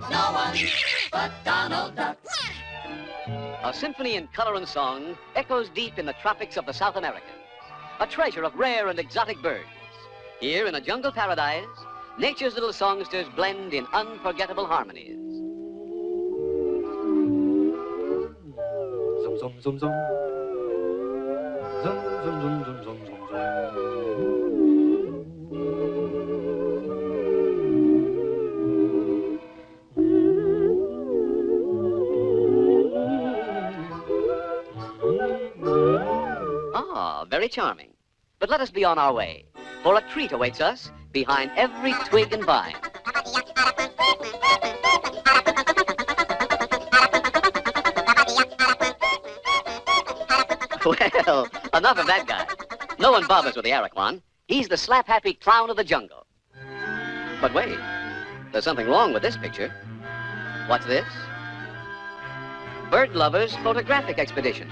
No one but Donald Duck. A symphony in color and song echoes deep in the tropics of the South Americas. A treasure of rare and exotic birds. Here in a jungle paradise, nature's little songsters blend in unforgettable harmonies. Zum, zum, zum, zum. Zum, zum, zum, zum, zum, zum, zum. Ah, very charming. But let us be on our way, for a treat awaits us behind every twig and vine. Well, enough of that guy. No one bothers with the Araquan. He's the slap-happy clown of the jungle. But wait, there's something wrong with this picture. What's this? Bird Lovers Photographic Expedition.